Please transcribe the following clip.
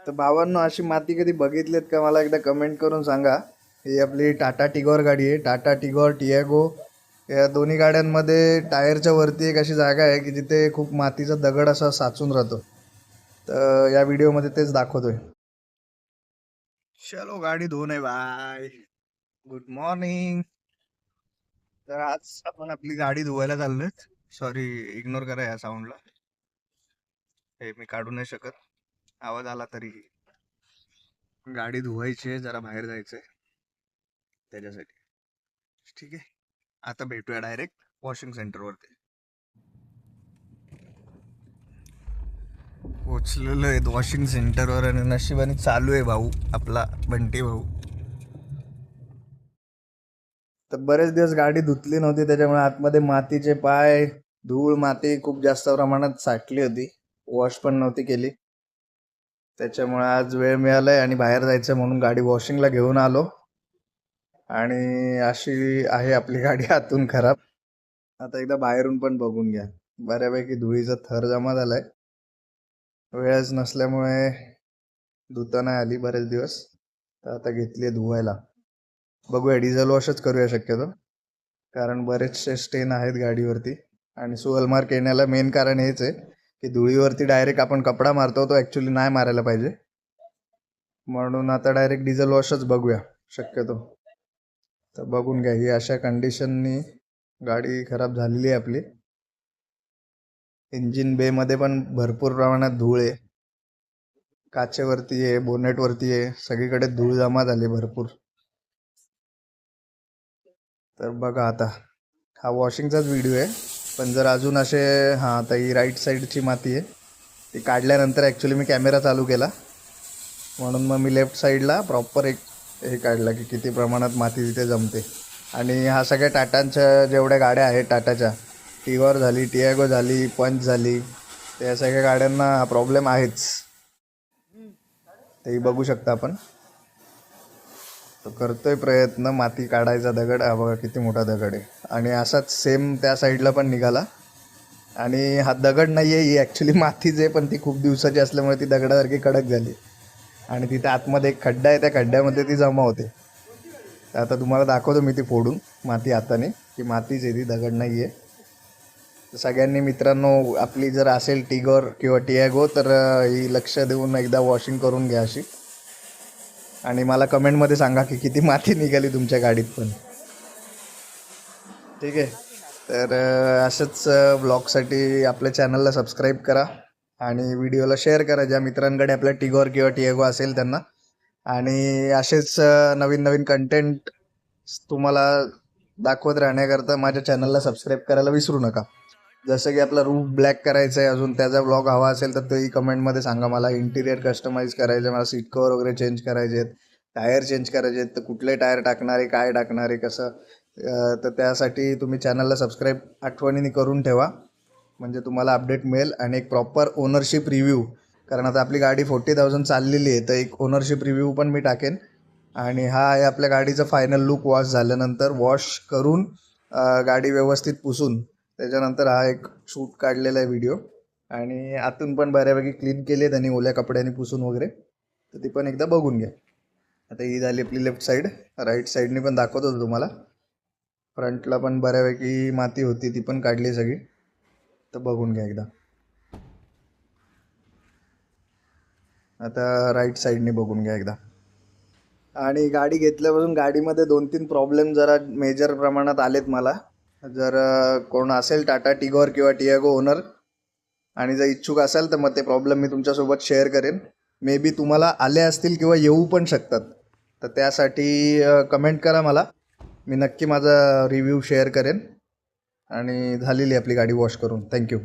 तर भावांनो, अशी माती कधी बघितलीत का मला एकदा कमेंट करून सांगा. ही आपली टाटा टिगॉर गाडी आहे, टाटा टिगॉर टियागो. या दोन्ही गाड्यांमध्ये टायरच्या वरती एक अशी जागा आहे की जिथे खूप मातीचा दगड असा साचून राहतो. तर या व्हिडिओमध्ये तेच दाखवतोय. चलो गाडी धुवून आहे बाय. Good morning. तर आज आपण आपली गाडी धुवायला चाललोय. सॉरी, इग्नोर करा या साऊंडला. हे मी काढू नाही शकत, आवाज आला तरीही. गाडी धुवायची आहे, जरा बाहेर जायचंय त्याच्यासाठी. ठीक आहे, आता भेटूया डायरेक्ट वॉशिंग सेंटरवरती. पोचलेलो आहे वॉशिंग सेंटरवर आणि नशिबाने चालू आहे भाऊ, आपला बंटी भाऊ. तर बरेच दिवस गाडी धुतली नव्हती, त्याच्यामुळे आतमध्ये मातीचे पाय, धूळ माती खूप जास्त प्रमाणात साठली होती. वॉश पण नव्हती केली, त्याच्यामुळे आज वेळ मिळालाय आणि बाहेर जायचं म्हणून गाडी वॉशिंगला घेऊन आलो. आणि अशी आहे आपली गाडी आतून खराब. आता एकदा बाहेरून पण बघून घ्या. बऱ्यापैकी धुळीचा थर जमा झालाय. वेळच नसल्यामुळे धुता नाही आली बरेच दिवस. तर आता घेतली धुवायला. बघूया, डिझेल वॉशच करूया शक्यतो, कारण बरेचसे स्टेन आहेत गाडीवरती. आणि सोल मार्क येण्याला मेन कारण हेच आहे की धुळीवरती डायरेक्ट आपण कपडा मारतो, तो ॲक्च्युली नाही मारायला पाहिजे. म्हणून आता डायरेक्ट डिझेल वॉशच बघूया शक्यतो. तर बघून घ्या, ही अशा कंडिशननी गाडी खराब झालेली आहे आपली. इंजिन बेमध्ये पण भरपूर प्रमाणात धूळ आहे, काचेवरती आहे, बोनेटवरती आहे, सगळीकडे धूळ जमा झाली भरपूर. तर बघा, आता हा वॉशिंगचाच व्हिडिओ आहे, पण जर अजून असे हां, आता ही राईट साईडची माती आहे, ती काढल्यानंतर ॲक्च्युली मी कॅमेरा चालू केला, म्हणून मग मी लेफ्ट साईडला प्रॉपर एक हे काढला की किती प्रमाणात माती तिथे जमते. आणि हा सगळ्या टाटांच्या जेवढ्या गाड्या आहेत, टाटाच्या टिगॉर झाली, टियागो झाली, पंच झाली, त्या सगळ्या गाड्यांना हा प्रॉब्लेम आहेच. तेही बघू शकता आपण. तो करतोय प्रयत्न माती काढायचा. दगड हा बघा किती मोठा दगड आहे, आणि असाच सेम त्या साईडला पण निघाला. आणि हा दगड नाही आहे, ही ॲक्च्युली मातीच आहे, पण ती खूप दिवसाची असल्यामुळे ती दगडासारखी कडक झाली. आणि तिथे आतमध्ये एक खड्डा आहे, त्या खड्ड्यामध्ये ती जमा होते. तर आता तुम्हाला दाखवतो मी ती फोडून माती हाताने, की मातीच आहे ती, दगड नाही आहे. सगळ्यांनी मित्रांनो, आपली जर असेल टिगॉर किंवा टियागो तर ही लक्ष देऊन एकदा वॉशिंग करून घ्या अशी. आणि मला कमेंटमध्ये सांगा की किती माती निघाली तुमच्या गाडीत पण. ठीक आहे, तर अशाच ब्लॉगसाठी आपल्या चॅनलला सबस्क्राईब करा आणि व्हिडिओला शेअर करा ज्या मित्रांकडे आपल्या टिगॉर किंवा टियागो असेल त्यांना. आणि असेच नवीन नवीन कंटेंट तुम्हाला दाखवत राहण्याकरता माझ्या चॅनलला सबस्क्राईब करायला विसरू नका. जसं की आपला रूफ ब्लॅक करायचा आहे, अजून त्याचा ब्लॉग हवा असेल तर तेही कमेंटमध्ये सांगा मला. इंटिरियर कस्टमाइज करायचं आहे मला, सीट कवर वगैरे चेंज करायचे आहेत, टायर चेंज करायचे आहेत, तर कुठले टायर टाकणार आहे, काय टाकणार आहे, कसं. तर त्यासाठी तुम्ही चॅनलला सबस्क्राईब आठवणीने करून ठेवा, म्हणजे तुम्हाला अपडेट मिळेल. आणि एक प्रॉपर ओनरशिप रिव्ह्यू, कारण आता आपली गाडी 40,000 चाललेली आहे, तर एक ओनरशिप रिव्ह्यू पण मी टाकेन. आणि हा आहे आपल्या गाडीचा फायनल लुक वॉश झाल्यानंतर, वॉश करून गाडी व्यवस्थित पुसून त्याच्यानंतर हा एक शूट काढलेला आहे व्हिडिओ. आणि आतून पण बऱ्यापैकी क्लीन केली आहेत आणि ओल्या कपड्याने पुसून वगैरे, तर ती पण एकदा बघून घ्या. आता ही झाली आपली लेफ्ट साईड. राईट साईडने पण दाखवत होतो तुम्हाला. फ्रंटला पण बऱ्यापैकी माती होती, ती पण काढली सगळी, तर बघून घ्या एकदा. आता राईट साईडने बघून घ्या एकदा. आणि गाडी घेतल्यापासून गाडीमध्ये 2-3 प्रॉब्लेम जरा मेजर प्रमाणात आलेत मला. जर कोण असेल टाटा टिगॉर किंवा टियागो ओनर आणि जर इच्छुक असाल तर मग ते प्रॉब्लेम मी तुमच्यासोबत शेअर करेन. मे बी तुम्हाला आले असतील किंवा येऊ पण शकतात, तर त्यासाठी कमेंट करा मला, मी नक्की माझा रिव्ह्यू शेअर करेन. आणि झालेली आपली गाडी वॉश करून. थँक्यू.